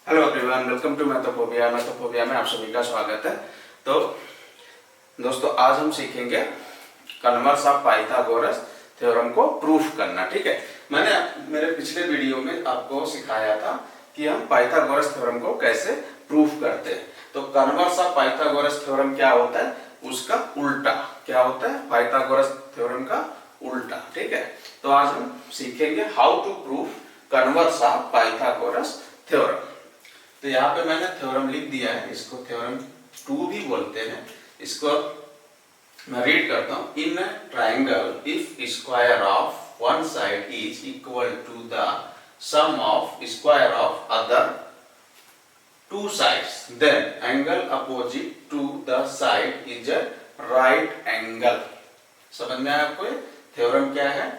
Hello everyone, welcome to मैथोफोबिया में आप सभी का स्वागत है। तो दोस्तों, आज हम सीखेंगे कन्वर्स ऑफ पाइथागोरस थ्योरम को प्रूफ करना। ठीक है, मैंने मेरे पिछले वीडियो में आपको सिखाया था कि हम पाइथागोरस थ्योरम को कैसे प्रूफ करते हैं। तो कन्वर्स ऑफ पाइथागोरस थ्योरम क्या होता है, उसका उल्टा क्या होता है, पाइथागोरस थ्योरम का उल्टा। ठीक है, तो आज हम सीखेंगे how to proof converse of Pythagoras theorem. तो यहाँ पे मैंने थ्योरम लिख दिया है, इसको थ्योरम 2 भी बोलते हैं। इसको मैं रीड करता हूँ। In triangle if square of one side is equal to the sum of square of other two sides then angle opposite to the side is a right angle. समझ में आया आपको? थ्योरम क्या है?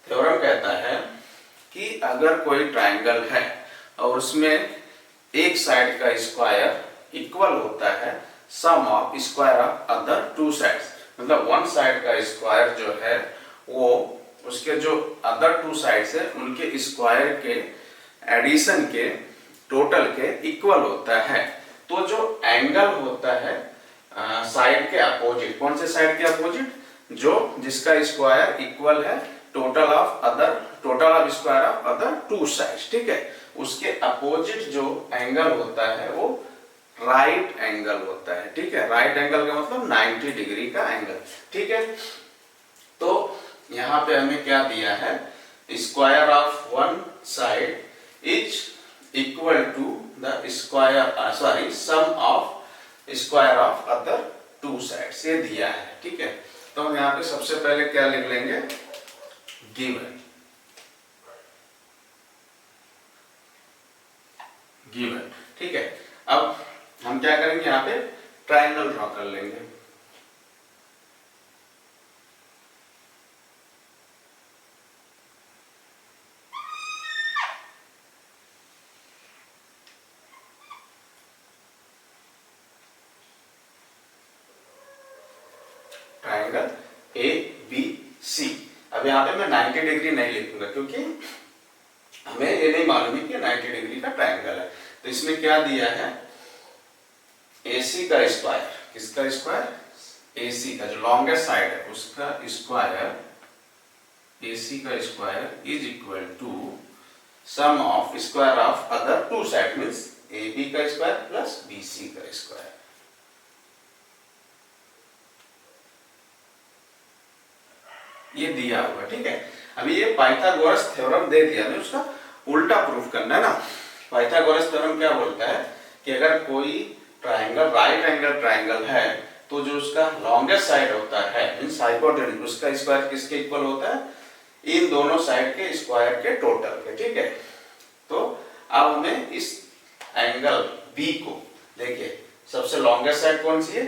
थ्योरम कहता है कि अगर कोई ट्राइंगल है और उसमें एक साइड का स्क्वायर इक्वल होता है sum of square of other two sides, मतलब वन साइड का स्क्वायर जो है वो उसके जो अदर टू साइड्स है उनके स्क्वायर के एडिशन के टोटल के इक्वल होता है। तो जो एंगल होता है साइड के अपोजिट, कौन से साइड के अपोजिट? जो जिसका स्क्वायर इक्वल है total of square of other two sides. ठीक है, उसके अपोजिट जो एंगल होता है वो राइट एंगल होता है। ठीक है, राइट एंगल का मतलब 90 डिग्री का एंगल। ठीक है, तो यहाँ पे हमें क्या दिया है, square of one side is equal to the square sum of square of other two sides, ये दिया है। ठीक है, तो हम यहाँ पे सबसे पहले क्या लिख लेंगे, गिवन। ठीक है, अब हम क्या करेंगे, यहाँ पे ट्राइंगल ड्रॉ कर लेंगे। Triangle A B C. अब यहाँ पे मैं 90 डिग्री नहीं लिखूंगा क्योंकि हमें ये नहीं मालूम है कि 90 डिग्री का ट्राइंगल है। तो इसमें क्या दिया है, AC का स्क्वायर, किसका स्क्वायर? AC का जो लॉन्गेस्ट साइड है उसका स्क्वायर, AC का square is equal to sum of square of other two side, means AB का स्क्वायर प्लस BC का स्क्वायर। ये दिया हुआ। ठीक है, अभी ये पाइथागोरस थ्योरम दे दिया, हमें उसका उल्टा प्रूफ करना है ना। पाइथागोरस थ्योरम क्या बोलता है कि अगर कोई ट्राइंगल राइट एंगल ट्राइंगल है तो जो उसका लॉन्गेस्ट साइड होता है मींस हाइपोटेन्यूज, उसका स्क्वायर किसके इक्वल होता है? इन दोनों साइड के स्क्वायर के टोटल के। ठीक है, तो अब हमें इस एंगल B को देखिए, सबसे लॉन्गेस्ट साइड कौन सी है?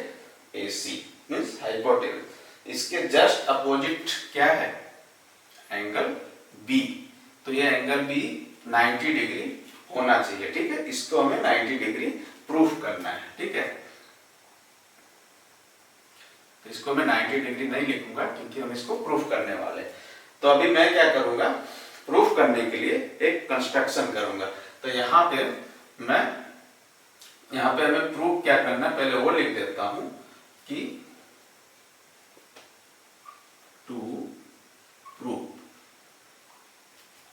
AC means hypotenuse. इसके जस्ट अपोजिट क्या है? एंगल B। तो ये एंगल B 90 डिग्री होना चाहिए। ठीक है, इसको हमें 90 डिग्री प्रूफ करना है। ठीक है, तो इसको मैं 90 डिग्री नहीं लिखूंगा क्योंकि हम इसको प्रूफ करने वाले हैं। तो अभी मैं क्या करूंगा, प्रूफ करने के लिए एक कंस्ट्रक्शन करूंगा। तो यहाँ पे हमें प्रूफ क्या करना है, पहले वो लिख देता हूं कि to proof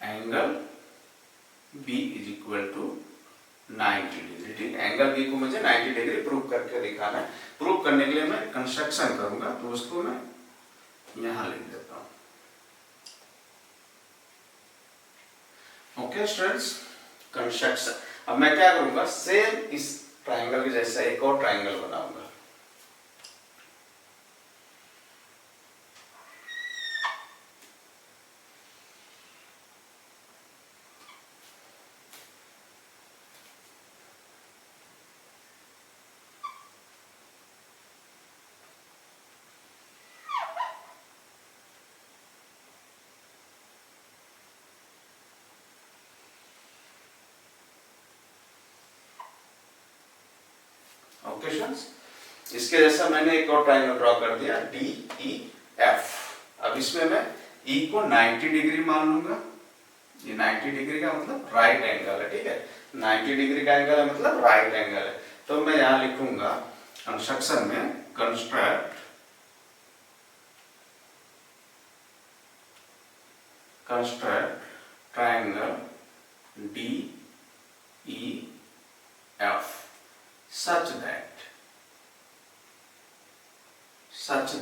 angle B is equal to 90 degree. ठीक है, एंगल B को मुझे 90 डिग्री प्रूफ करके दिखाना है। प्रूफ करने के लिए मैं कंस्ट्रक्शन करूंगा, तो उसको मैं यहां लिख देता हूं। Okay students, construction. अब मैं क्या करूंगा, सेम इस ट्राइंगल के जैसा एक और ट्राइंगल बनाऊंगा। ओके स्टूडेंट्स, इसके जैसा मैंने एक और ट्राइंगल ड्रॉ कर दिया DEF। अब इसमें मैं E को 90 डिग्री मान लूंगा, ये 90 डिग्री का मतलब राइट एंगल है, ठीक है। 90 डिग्री का एंगल है मतलब राइट एंगल है। तो मैं यहां लिखूंगा कंस्ट्रक्शन में, construct triangle DEF such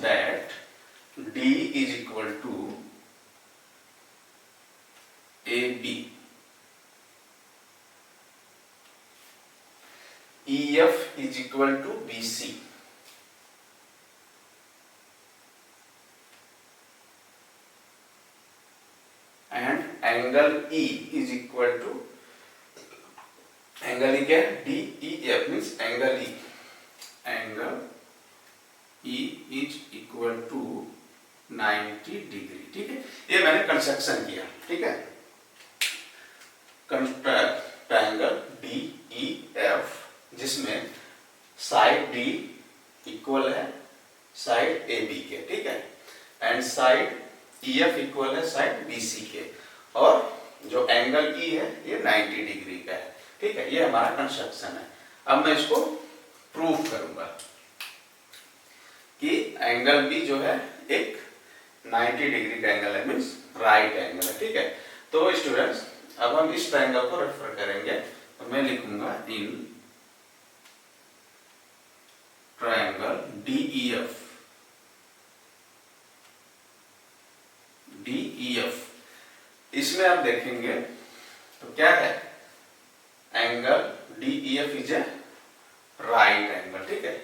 that D is equal to AB, EF is equal to BC, and angle E is equal to, angle E क्या है, DEF means angle E, angle E is equal to 90 degree, ठीक है। ये मैंने construction किया, ठीक है। Construct triangle DEF जिसमें साइड D इक्वल है साइड AB के, ठीक है, एंड साइड EF इक्वल है साइड BC के, और जो एंगल E है ये 90 डिग्री का है, ठीक है। ये हमारा कंस्ट्रक्शन है। अब मैं इसको प्रूफ करूंगा कि एंगल B जो है एक 90 डिग्री का एंगल है, मीन्स राइट एंगल है, ठीक है। तो स्टूडेंट्स अब हम इस ट्रायंगल को रेफर करेंगे, तो मैं लिखूंगा इन ट्रायंगल DEF, इसमें आप देखेंगे तो क्या है, angle DEF is a right angle, ठीक है।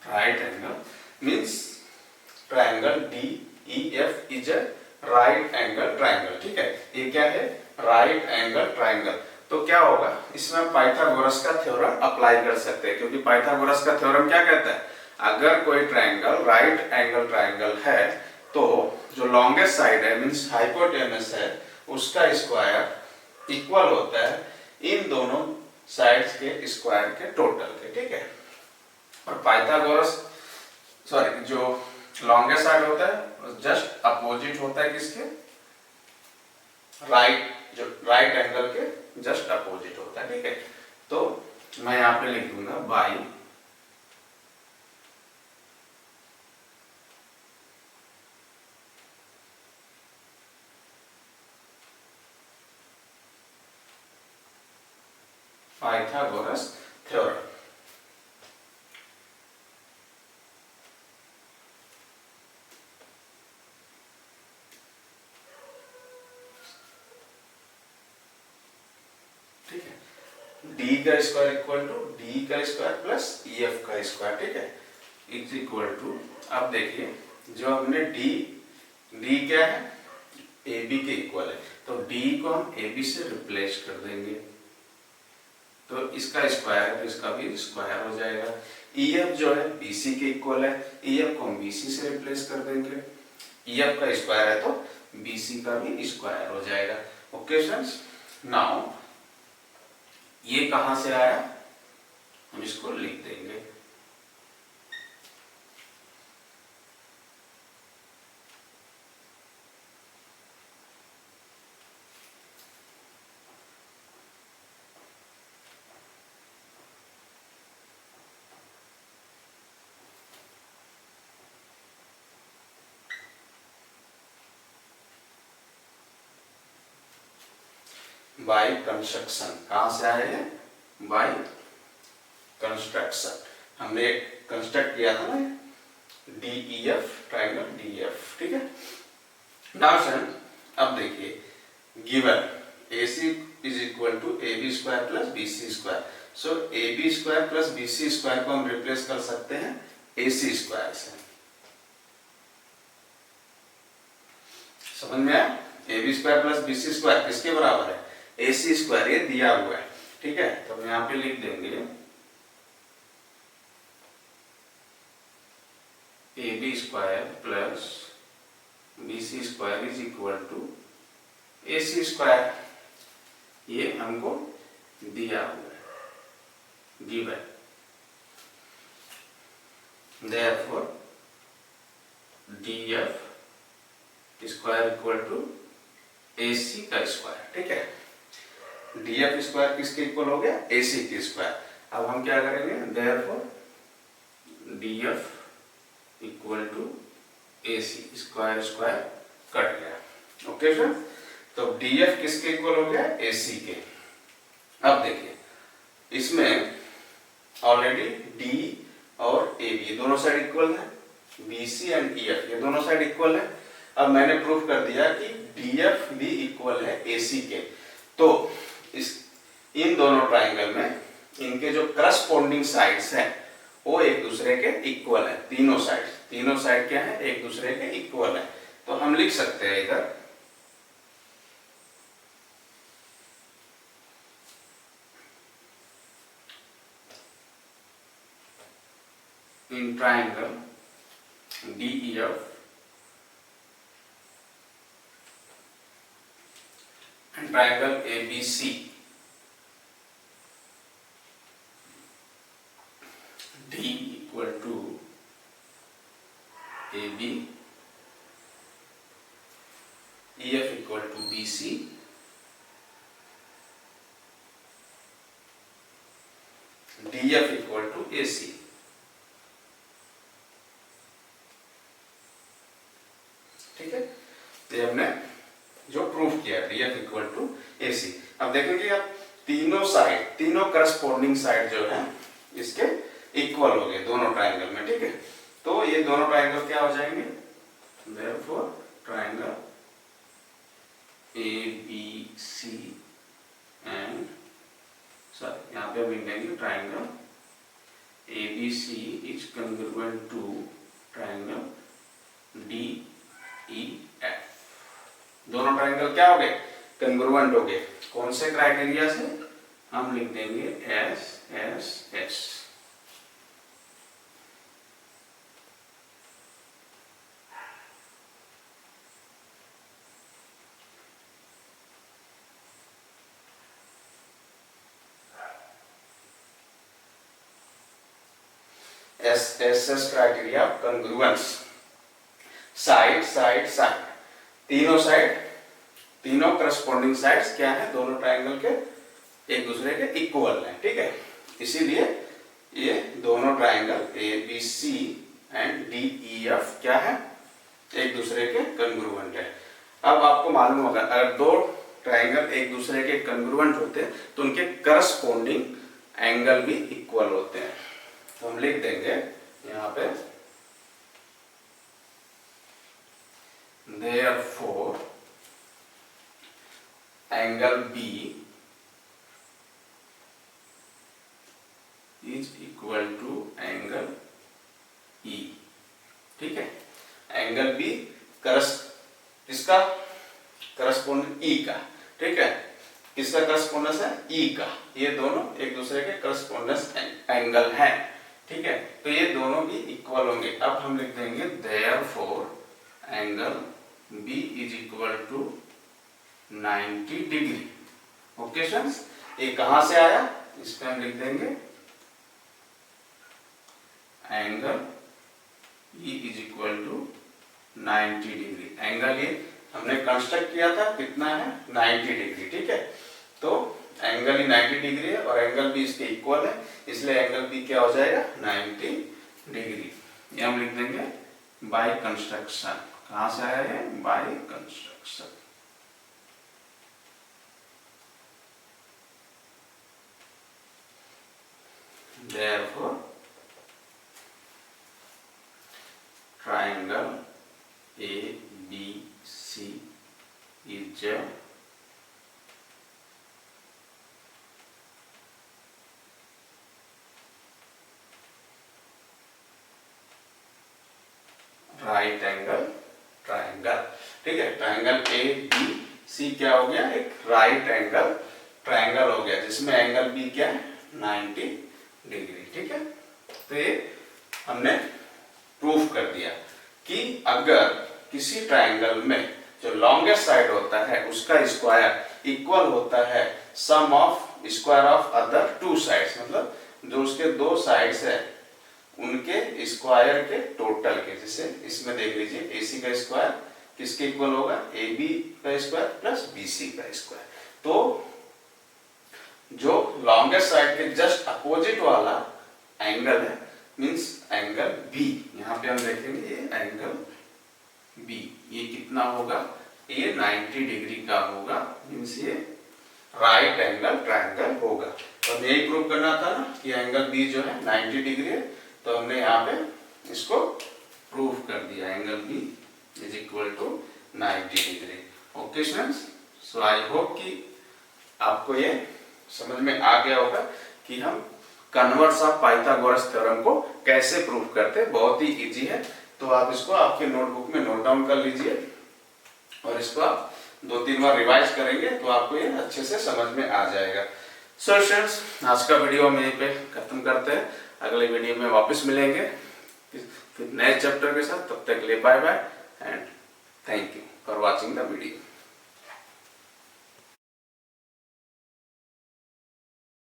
Right angle means triangle DEF is a right angle triangle, ठीक है। ये क्या है, राइट एंगल ट्रायंगल। तो क्या होगा, इसमें पाइथागोरस का थ्योरम अप्लाई कर सकते हैं, क्योंकि पाइथागोरस का थ्योरम क्या कहता है, अगर कोई ट्रायंगल राइट एंगल ट्रायंगल है तो जो लॉन्गेस्ट साइड है मींस हाइपोटेनस है, उसका स्क्वायर इक्वल होता है इन दोनों साइड्स के स्क्वायर के टोटल के, ठीक है। और पाइथागोरस जो लॉन्गेस्ट साइड होता है जस्ट अपोजिट होता है किसके, जो राइट एंगल के जस्ट अपोजिट होता है, ठीक है। तो मैं यहां पे लिख दूंगा बाई पाइथागोरस थ्योरम। ठीक है, डी का स्क्वायर इक्वल टू डी का स्क्वायर प्लस EF का स्क्वायर, ठीक है, इज इक्वल टू, अब देखिए जो हमने डी क्या है, AB के इक्वल है, तो D को हम AB से रिप्लेस कर देंगे, तो इसका स्क्वायर है तो इसका भी स्क्वायर हो जाएगा। EF जो है BC के इक्वल है, EF को हम BC से रिप्लेस कर देंगे, EF का स्क्वायर है तो BC का भी स्क्वायर हो जाएगा। ओके फ्रेंड्स, नाउ ये कहां से आया, हम इसको लिख देंगे, बाय कंस्ट्रक्शन। कहां से आए हैं, बाय कंस्ट्रक्शन। हमने कंस्ट्रक्ट किया था ना DEF, ट्रायंगल DEF, ठीक है। नाउ फ्रेंड अब देखिए given AC is equal to AB square plus BC square, so AB square plus BC square को हम रिप्लेस कर सकते हैं AC स्क्वायर से। समझ में आया, AB square plus BC square किसके बराबर है, AC स्क्वायर, ये दिया हुआ है, ठीक है। तो हम यहाँ पे लिख देंगे AB square plus BC square is equal to AC square. ये हमको दिया हुआ है, given. Therefore DF square equal to AC का स्क्वायर, ठीक है। DF स्क्वायर किसके इक्वल हो गया? AC के स्क्वायर। अब हम क्या करेंगे? Therefore DF equal to AC, square square cut गया। ओके सर, तो DF किसके इक्वल हो गया? AC के। अब देखिए इसमें ऑलरेडी D और AB दोनों साइड इक्वल है, BC एंड EF ये दोनों साइड इक्वल है। अब मैंने प्रूफ कर दिया कि DF भी इक्वल है AC के। तो इन दोनों ट्राइंगल में इनके जो करस्पॉन्डिंग साइड्स हैं वो एक दूसरे के इक्वल है। तीनों साइड क्या है? एक दूसरे के इक्वल है। तो हम लिख सकते हैं इधर in triangle DEF and triangle ABC, D equal to AB, EF equal to BC, DF equal to AC। ठीक है, ये हमने जो प्रूफ किया DF इक्वल टू AC। अब देखेंगे आप तीनों करस्पॉन्डिंग साइड जो है इसके इक्वल हो गए दोनों ट्राइंगल में, ठीक है। तो ये दोनों ट्राइंगल क्या हो जाएंगे? Therefore triangle ABC and sorry यहाँ पे हम लिख देंगे triangle ABC is congruent to triangle DEF। दोनों ट्राइंगल क्या हो गए? कॉन्ग्रुएंट हो गए। कौन से क्राइटेरिया से? हम लिख देंगे SSS। SSS criteria congruence, side तीनों करस्पॉन्डिंग साइड्स क्या है? दोनों ट्राइंगल के एक दूसरे के इक्वल है, ठीक है। इसीलिए ये दोनों ट्राइंगल ABC एंड DEF क्या है? एक दूसरे के कॉन्ग्रुएंट है। अब आपको मालूम होगा अगर दो ट्राइंगल एक दूसरे के कॉन्ग्रुएंट होते हैं तो उनके करस्पॉन्डिंग एंगल भी इक्वल होते हैं। तो हम लिख देंगे यहाँ पे therefore angle B is equal to angle E, ठीक है। एंगल B किसका करस्पॉन्डेंस? E का, ठीक है। किसका करस्पॉन्डेंस है? E का। ये दोनों एक दूसरे के करस्पॉन्डेंस एंगल हैं, ठीक है। तो ये दोनों भी इक्वल होंगे। अब हम लिख देंगे therefore angle B is equal to 90 degree. Okay friends, ये कहां से आया? इस पे हम लिख देंगे angle E is equal to 90 degree. Angle ये हमने कंस्ट्रक्ट किया था, कितना है? 90 डिग्री, ठीक है। तो एंगल ही 90 डिग्री है और एंगल भी इसके इक्वल है, इसलिए एंगल भी क्या हो जाएगा? 90 डिग्री। ये हम लिख देंगे बाय कंस्ट्रक्शन। कहां से आया है? By construction. Therefore triangle ABC is a right angle triangle, ठीक है। ट्राइंगल ABC क्या हो गया? एक राइट एंगल ट्राइंगल हो गया जिसमें एंगल B क्या है? 90 डिग्री, ठीक है। तो ये हमने प्रूफ कर दिया कि अगर किसी ट्राइंगल में जो लॉन्गेस्ट साइड होता है उसका स्क्वायर इक्वल होता है sum of square of other two sides, मतलब जो उसके दो साइड्स है उनके स्क्वायर के टोटल के। जैसे इसमें देख लीजिए AC का स्क्वायर किसके इक्वल होगा, AB का स्क्वायर प्लस BC का स्क्वायर। तो जो लॉन्गेस्ट साइड के जस्ट अपोजिट वाला एंगल है मींस एंगल B, यहाँ पे हम देखेंगे ये एंगल B, ये कितना होगा, ये 90 डिग्री का होगा, मींस ये राइट एंगल ट्रायंगल होगा। तो हमें यही प्रूव करना था ना कि एंगल B जो है 90 डिग्री है, तो हमने यहाँ पे इसको प्रूव कर दिया, angle B is equal to 90 degree. Okay students, so I hope कि आपको ये समझ में आ गया होगा कि हम कन्वर्स ऑफ पाइथागोरस थ्योरम को कैसे प्रूव करते हैं। बहुत ही इजी है, तो आप इसको आपके नोटबुक में नोट डाउन कर लीजिए और इसको आप 2-3 बार रिवाइज करेंगे तो आपको ये अच्छे से समझ में आ जाएगा। सो फ्रेंड्स, आज का वीडियो हम यहीं पे खत्म करते हैं, अगले वीडियो में वापस मिलेंगे फिर नए चैप्टर के साथ। तब तक के लिए bye bye and thank you for watching the video.